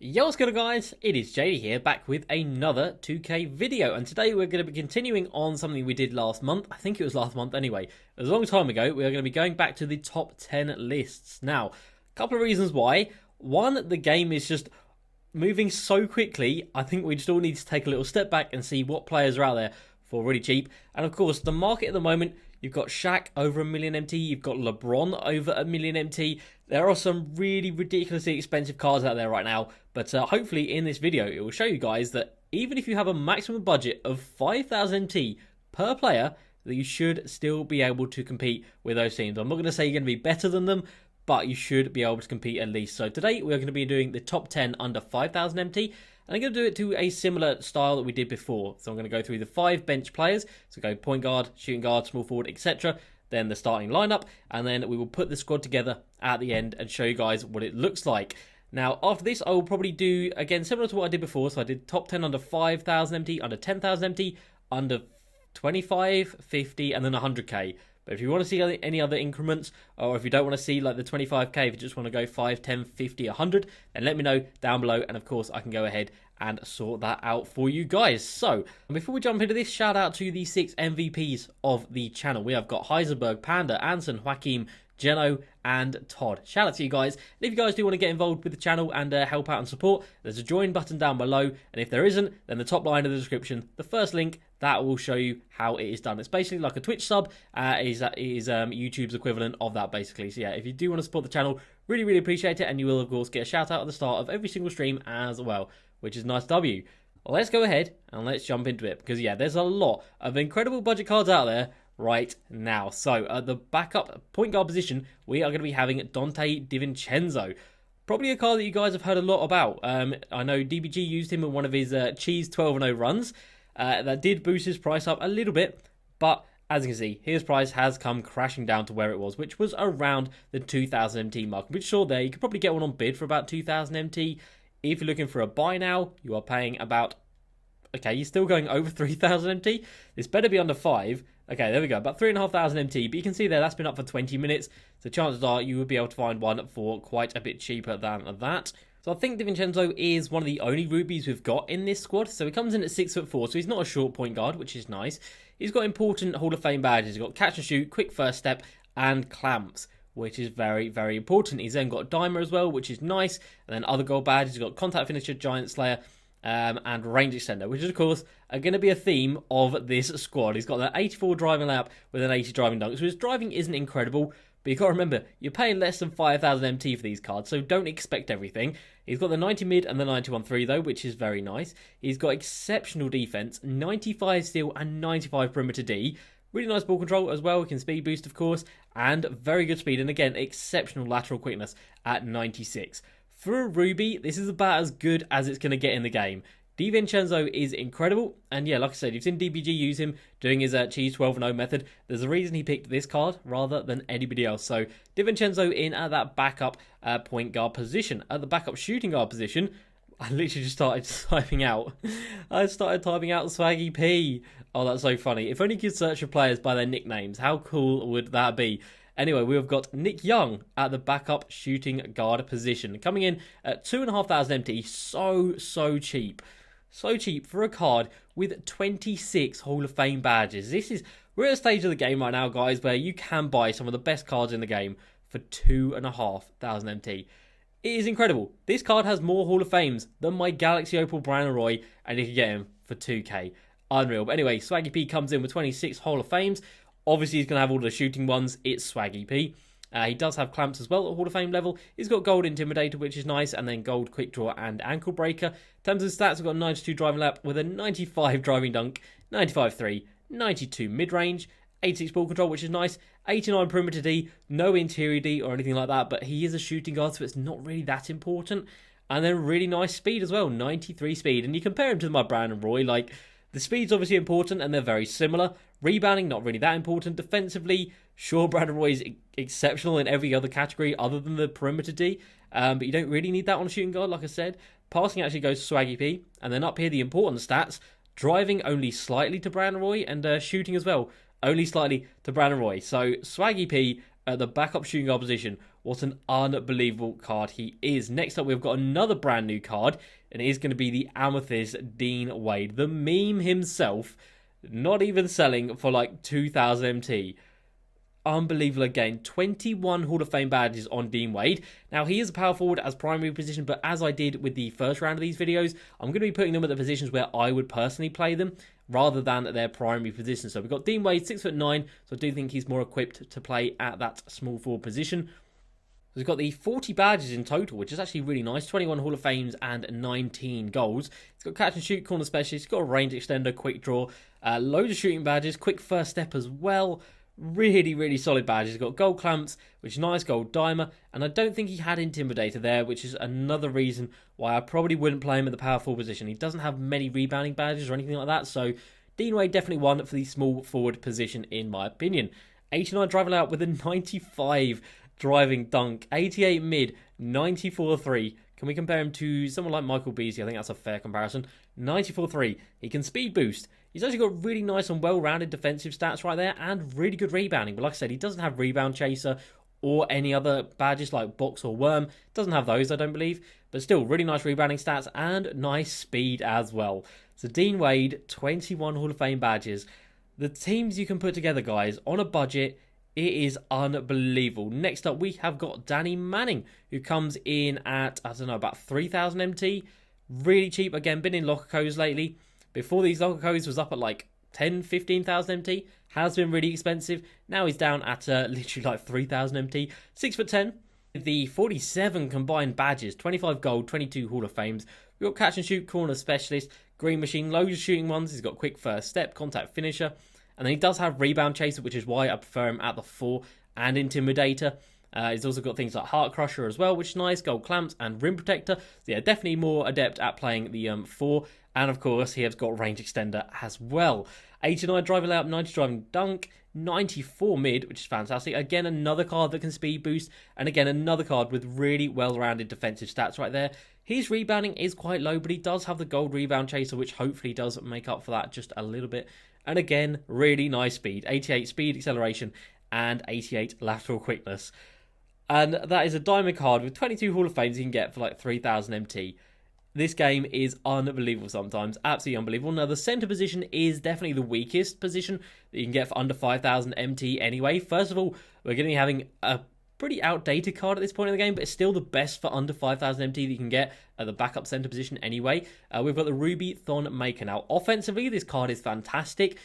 Yo, what's good guys? It is JD here, back with another 2K video, and today we're going to be continuing on something we did last month. I think it was last month anyway. It was a long time ago. We are going to be going back to the top 10 lists. Now, a couple of reasons why. One, the game is just moving so quickly, I think we just all need to take a little step back and see what players are out there for really cheap. And of course, the market at the moment, you've got Shaq over 1 million MT, you've got LeBron over 1 million MT. There are some really ridiculously expensive cards out there right now, but hopefully in this video it will show you guys that even if you have a maximum budget of 5,000 MT per player, that you should still be able to compete with those teams. I'm not going to say you're going to be better than them, but you should be able to compete at least. So today we're going to be doing the top 10 under 5,000 MT, and I'm going to do it to a similar style that we did before. So I'm going to go through the 5 bench players, so go point guard, shooting guard, small forward, etc., then the starting lineup, and then we will put the squad together at the end and show you guys what it looks like. Now, after this, I will probably do, again, similar to what I did before. So I did top 10 under 5,000 MT, under 10,000 MT, under 25, 50, and then 100k. But if you want to see any other increments, or if you don't want to see like the 25k, if you just want to go 5, 10, 50, 100, then let me know down below. And of course, I can go ahead and sort that out for you guys. So, before we jump into this, shout out to the 6 MVPs of the channel. We have got Heisenberg, Panda, Anson, Joaquim, Geno, and Todd. Shout out to you guys. And if you guys do want to get involved with the channel and help out and support, there's a join button down below. And if there isn't, then the top line of the description, the first link, that will show you how it is done. It's basically like a Twitch sub, is YouTube's equivalent of that, basically. So yeah, if you do want to support the channel, really, really appreciate it. And you will, of course, get a shout out at the start of every single stream as well, which is nice W. Well, let's go ahead and let's jump into it, because yeah, there's a lot of incredible budget cards out there right now. So at the backup point guard position, we are going to be having Dante Vincenzo. Probably a card that you guys have heard a lot about. I know DBG used him in one of his Cheese 12-0 runs. That did boost his price up a little bit, but as you can see, his price has come crashing down to where it was, which was around the 2,000 MT mark. Which, sure, there, you could probably get one on bid for about 2,000 MT. If you're looking for a buy now, you are paying about, okay, you're still going over 3,000 MT. This better be under 5. Okay, there we go, about 3,500 MT. But you can see there, that's been up for 20 minutes. So chances are you would be able to find one for quite a bit cheaper than that. So I think DiVincenzo is one of the only rubies we've got in this squad. So he comes in at 6'4", so he's not a short point guard, which is nice. He's got important Hall of Fame badges. He's got catch and shoot, quick first step, and clamps, which is very, very important. He's then got Dimer as well, which is nice. And then other gold badges, he's got contact finisher, giant slayer, and range extender, which is, of course, are going to be a theme of this squad. He's got an 84 driving layup with an 80 driving dunk. So his driving isn't incredible, but you've got to remember, you're paying less than 5,000 MT for these cards, so don't expect everything. He's got the 90 mid and the 91-3 though, which is very nice. He's got exceptional defense, 95 steal and 95 perimeter D. Really nice ball control as well. He can speed boost, of course, and very good speed. And again, exceptional lateral quickness at 96. For a Ruby, this is about as good as it's going to get in the game. DiVincenzo is incredible, and yeah, like I said, you've seen DBG use him doing his Cheese 12-0 method. There's a reason he picked this card rather than anybody else. So DiVincenzo in at that backup point guard position. At the backup shooting guard position, I literally just started typing out. I started typing out Swaggy P. Oh, that's so funny. If only you could search for players by their nicknames. How cool would that be? Anyway, we've got Nick Young at the backup shooting guard position. Coming in at 2,500 MT. So cheap. So cheap for a card with 26 Hall of Fame badges. We're at a stage of the game right now, guys, where you can buy some of the best cards in the game for 2,500 MT. It is incredible. This card has more Hall of Fames than my Galaxy Opal Brandon Roy, and you can get him for 2k. Unreal. But anyway, Swaggy P comes in with 26 Hall of Fames. Obviously, he's going to have all the shooting ones. It's Swaggy P. He does have clamps as well at Hall of Fame level. He's got gold Intimidator, which is nice, and then gold Quick Draw and Ankle Breaker. In terms of stats, we've got a 92 driving lap with a 95 driving dunk, 95-3, 92 mid-range, 86 ball control, which is nice, 89 perimeter D, no interior D or anything like that, but he is a shooting guard, so it's not really that important. And then really nice speed as well, 93 speed. And you compare him to my Brandon Roy, like, the speed's obviously important, and they're very similar. Rebounding, not really that important. Defensively, sure, Brandon Roy is exceptional in every other category other than the perimeter D, but you don't really need that on a shooting guard, like I said. Passing actually goes to Swaggy P, and then up here, the important stats. Driving only slightly to Brandon Roy, and shooting as well, only slightly to Brandon Roy. So Swaggy P at the backup shooting guard position what an unbelievable card he is. Next up, we've got another brand new card, and it is going to be the Amethyst Dean Wade. The meme himself, not even selling for like 2,000 MT. Unbelievable again. 21 Hall of Fame badges on Dean Wade. Now, he is a power forward as primary position, but as I did with the first round of these videos, I'm going to be putting them at the positions where I would personally play them rather than at their primary position. So we've got Dean Wade, 6'9", so I do think he's more equipped to play at that small forward position. We've got the 40 badges in total, which is actually really nice. 21 Hall of Fames and 19 goals. It's got catch and shoot, corner specialist. It's got a range extender, quick draw, loads of shooting badges, quick first step as well. Really, really solid badges. He's got gold clamps, which is nice, gold dimer, and I don't think he had intimidator there, which is another reason why I probably wouldn't play him at the power forward position. He doesn't have many rebounding badges or anything like that, so Dean Wade definitely won for the small forward position in my opinion. 89 driving out with a 95 driving dunk, 88 mid, 94-3. Can we compare him to someone like Michael Beasley? I think that's a fair comparison. 94-3. He can speed boost. He's actually got really nice and well-rounded defensive stats right there and really good rebounding. But like I said, he doesn't have rebound chaser or any other badges like box or worm. Doesn't have those, I don't believe. But still, really nice rebounding stats and nice speed as well. So Dean Wade, 21 Hall of Fame badges. The teams you can put together, guys, on a budget, it is unbelievable. Next up, we have got Danny Manning, who comes in at, I don't know, about 3,000 MT. Really cheap. Again, been in locker codes lately. Before these locker codes was up at like 10, 15,000 MT. Has been really expensive. Now he's down at literally like 3,000 MT. 6'10". The 47 combined badges. 25 gold, 22 Hall of Fames. We've got catch and shoot, corner specialist, green machine, loads of shooting ones. He's got quick first step, contact finisher. And then he does have rebound chaser, which is why I prefer him at the 4, and intimidator. He's also got things like heart crusher as well, which is nice, gold clamps and rim protector. So yeah, definitely more adept at playing the 4. And of course, he has got range extender as well. 89 driving layup, 90 driving dunk, 94 mid, which is fantastic. Again, another card that can speed boost. And again, another card with really well-rounded defensive stats right there. His rebounding is quite low, but he does have the gold rebound chaser, which hopefully does make up for that just a little bit. And again, really nice speed. 88 speed acceleration and 88 lateral quickness. And that is a diamond card with 22 Hall of Fames you can get for like 3,000 MT. This game is unbelievable sometimes. Absolutely unbelievable. Now, the center position is definitely the weakest position that you can get for under 5,000 MT anyway. First of all, we're going to be having a pretty outdated card at this point in the game, but it's still the best for under 5,000 MT that you can get at the backup center position anyway. We've got the Ruby Thon Maker. Now, offensively, this card is fantastic.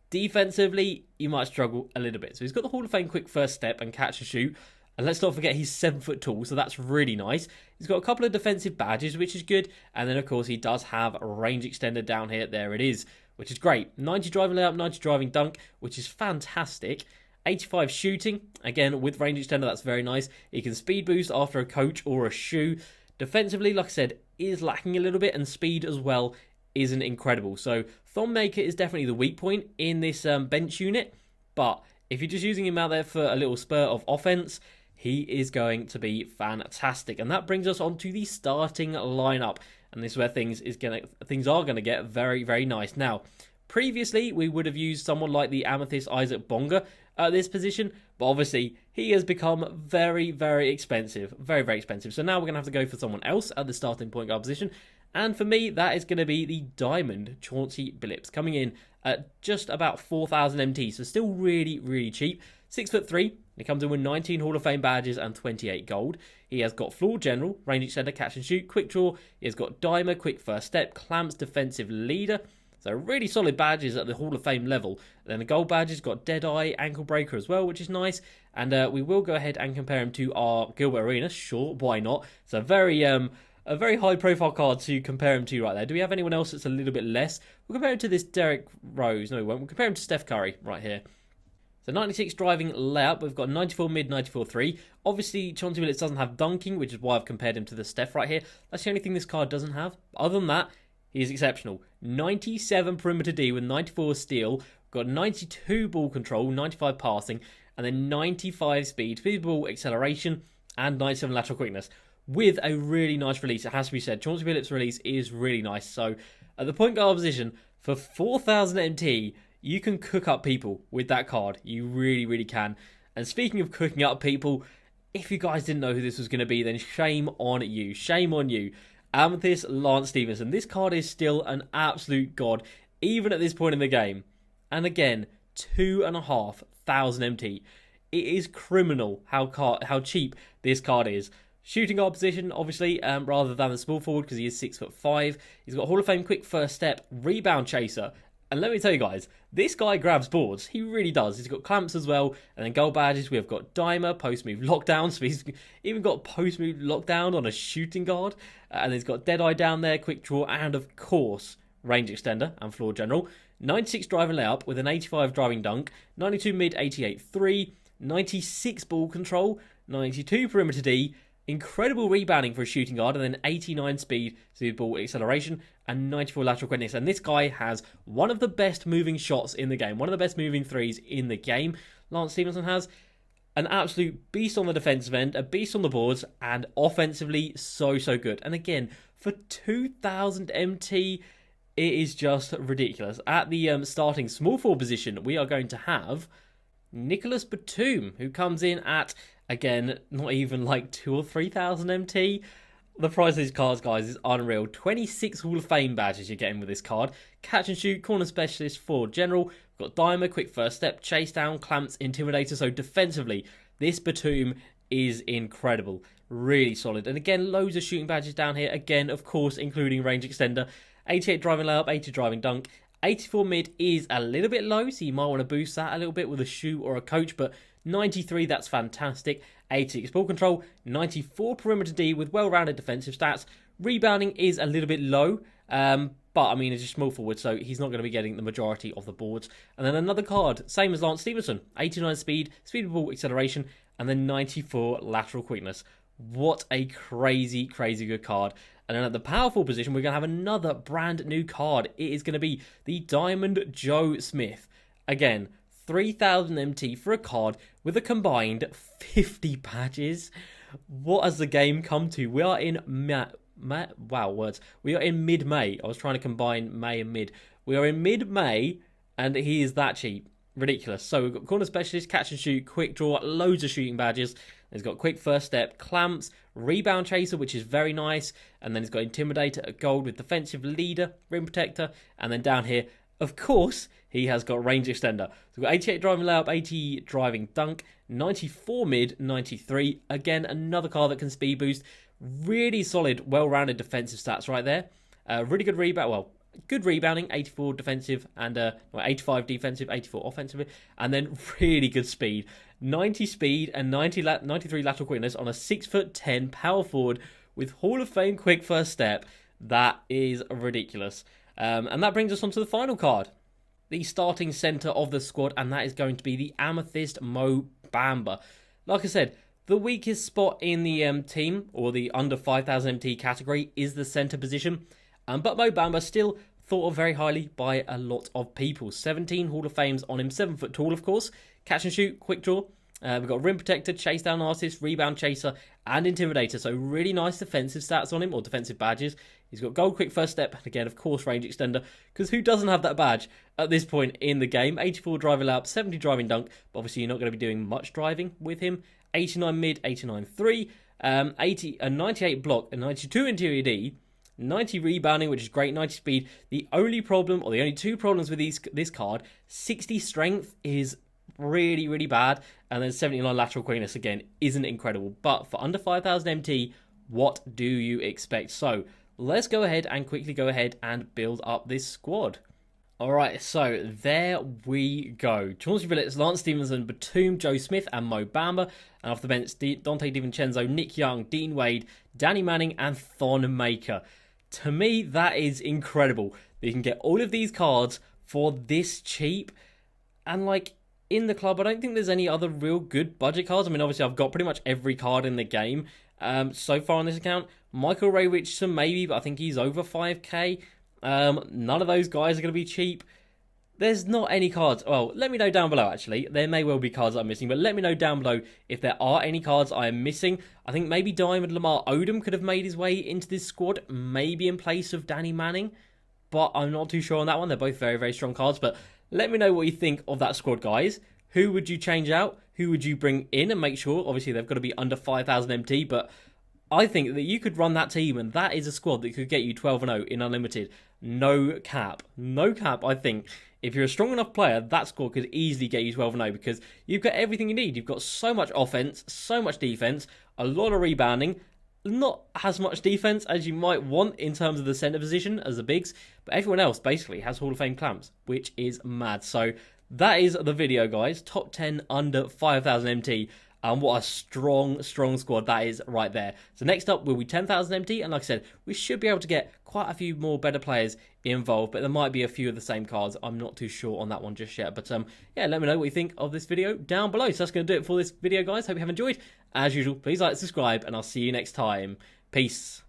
Defensively, you might struggle a little bit. So he's got the Hall of Fame quick first step and catch and shoot. And let's not forget he's 7 foot tall, so that's really nice. He's got a couple of defensive badges, which is good. And then, of course, he does have a range extender down here. There it is, which is great. 90 driving layup, 90 driving dunk, which is fantastic. 85 shooting, again, with range extender, that's very nice. He can speed boost after a coach or a shoe. Defensively, like I said, is lacking a little bit, and speed as well isn't incredible. So, Thumb Maker is definitely the weak point in this bench unit. But if you're just using him out there for a little spur of offense, he is going to be fantastic. And that brings us on to the starting lineup. And this is where things are going to get very, very nice. Now, previously, we would have used someone like the Amethyst Isaac Bonga at this position. But obviously, he has become very, very expensive. Very, very expensive. So now we're going to have to go for someone else at the starting point guard position. And for me, that is going to be the Diamond Chauncey Bills, coming in at just about 4,000 MT. So still really, really cheap. 6'3". He comes in with 19 Hall of Fame badges and 28 gold. He has got floor general, range extender, catch and shoot, quick draw. He has got dimer, quick first step, clamps, defensive leader. So really solid badges at the Hall of Fame level. Then the gold badges got Deadeye, ankle breaker as well, which is nice. And we will go ahead and compare him to our Gilbert Arenas. Sure, why not? It's a very high profile card to compare him to right there. Do we have anyone else that's a little bit less? We'll compare him to this Derrick Rose. No, we won't. We'll compare him to Steph Curry right here. So 96 driving layup, we've got 94 mid, 94 3. Obviously, Chauncey Bills doesn't have dunking, which is why I've compared him to the Steph right here. That's the only thing this card doesn't have. Other than that, he is exceptional. 97 perimeter D with 94 steal, got 92 ball control, 95 passing, and then 95 speed, physical acceleration, and 97 lateral quickness. With a really nice release, it has to be said. Chauncey Bills' release is really nice. So, at the point guard position, for 4,000 MT, you can cook up people with that card. You really, really can. And speaking of cooking up people, if you guys didn't know who this was going to be, then shame on you. Shame on you. Amethyst Lance Stephenson. This card is still an absolute god, even at this point in the game. And again, 2,500 MT. It is criminal how cheap this card is. Shooting guard position, obviously, rather than the small forward, because he is 6'5". He's got Hall of Fame quick first step, rebound chaser. And let me tell you guys, this guy grabs boards. He really does. He's got clamps as well. And then gold badges, we've got Dimer, post move lockdown. So he's even got post move lockdown on a shooting guard. And he's got Deadeye down there, quick draw, and of course, range extender and floor general. 96 driving layup with an 85 driving dunk, 92 mid, 88 3, 96 ball control, 92 perimeter D, incredible rebounding for a shooting guard, and then 89 speed to ball acceleration, and 94 lateral quickness. And this guy has one of the best moving shots in the game, one of the best moving threes in the game. Lance Stephenson has an absolute beast on the defensive end, a beast on the boards, and offensively so good. And again, for 2,000 MT, it is just ridiculous. At the starting small forward position, we are going to have Nicolas Batum, who comes in at, again, not even like 2,000 or 3,000 MT. The price of these cards, guys, is unreal. 26 Hall of Fame badges you're getting with this card. Catch and shoot, corner specialist, forward general. We've got Dimer, quick first step, chase down, clamps, intimidator. So defensively, this Batum is incredible. Really solid. And again, loads of shooting badges down here. Again, of course, including range extender. 88 driving layup, 80 driving dunk. 84 mid is a little bit low, so you might want to boost that a little bit with a shoe or a coach, but 93, that's fantastic. 86 ball control, 94 perimeter D with well-rounded defensive stats. Rebounding is a little bit low, but I mean, it's a small forward, so he's not going to be getting the majority of the boards. And then another card, same as Lance Stephenson, 89 speed, speed of ball acceleration, and then 94 lateral quickness. What a crazy good card. And then at the powerful position, we're going to have another brand new card. It is going to be the Diamond Joe Smith. Again, 3,000 MT for a card with a combined 50 badges. What has the game come to? We are in We are in mid-May. I was trying to combine May and mid. We are in mid-May, and he is that cheap. Ridiculous. So we've got corner specialist, catch and shoot, quick draw, loads of shooting badges. He's got quick first step, clamps, rebound chaser, which is very nice. And then he's got intimidator at gold with defensive leader, rim protector. And then down here, of course, he has got range extender. So we've got 88 driving layup, 80 driving dunk, 94 mid, 93. Again, another card that can speed boost. Really solid, well-rounded defensive stats right there. Really good rebound. Well, good rebounding, 84 defensive and 85 defensive, 84 offensively, and then really good speed, 90 speed and 93 lateral quickness on a 6'10" power forward with Hall of Fame quick first step. That is ridiculous. And that brings us on to the final card, the starting center of the squad, and that is going to be the Amethyst Mo Bamba. Like I said, the weakest spot in the team, or the under 5,000 MT category, is the center position. But Mo Bamba still thought of very highly by a lot of people. 17 Hall of Fames on him, 7 foot tall, of course. Catch and shoot, quick draw. We've got rim protector, chase down artist, rebound chaser, and intimidator. So really nice defensive stats on him, or defensive badges. He's got gold quick first step, and again, of course, range extender. Because who doesn't have that badge at this point in the game? 84 driving layup, 70 driving dunk. But obviously, you're not going to be doing much driving with him. 89 mid, 89 3, 98 block, and 92 interior D. 90 rebounding, which is great, 90 speed. The only problem, or the only two problems with this card, 60 strength is really bad, and then 79 lateral quickness, again, isn't incredible. But for under 5,000 MT, what do you expect? So let's go ahead and build up this squad. Alright, so there we go. Chauncey Bills, Lance Stephenson, Batum, Joe Smith, and Mo Bamba. And off the bench, Dante Vincenzo, Nick Young, Dean Wade, Danny Manning, and Thon Maker. To me, that is incredible that you can get all of these cards for this cheap. And like, in the club, I don't think there's any other real good budget cards. I mean, obviously, I've got pretty much every card in the game so far on this account. Michael Ray Richardson, maybe, but I think he's over 5k. None of those guys are going to be cheap. There's not any cards. Well, let me know down below, actually. There may well be cards that I'm missing, but let me know down below if there are any cards I am missing. I think maybe Diamond Lamar Odom could have made his way into this squad, maybe in place of Danny Manning, but I'm not too sure on that one. They're both very strong cards, but let me know what you think of that squad, guys. Who would you change out? who would you bring in, and make sure, obviously, they've got to be under 5,000 MT, but I think that you could run that team, and that is a squad that could get you 12-0 in Unlimited. No cap. No cap, I think. If you're a strong enough player, that squad could easily get you 12-0 because you've got everything you need. You've got so much offense, so much defense, a lot of rebounding, not as much defense as you might want in terms of the center position as the bigs, but everyone else basically has Hall of Fame clamps, which is mad. So that is the video, guys. Top 10 under 5,000 MT. And what a strong squad that is right there. So next up will be 10,000 MT. And like I said, we should be able to get quite a few more better players involved. But there might be a few of the same cards. I'm not too sure on that one just yet. But yeah, let me know what you think of this video down below. So that's going to do it for this video, guys. Hope you have enjoyed. As usual, please like, subscribe, and I'll see you next time. Peace.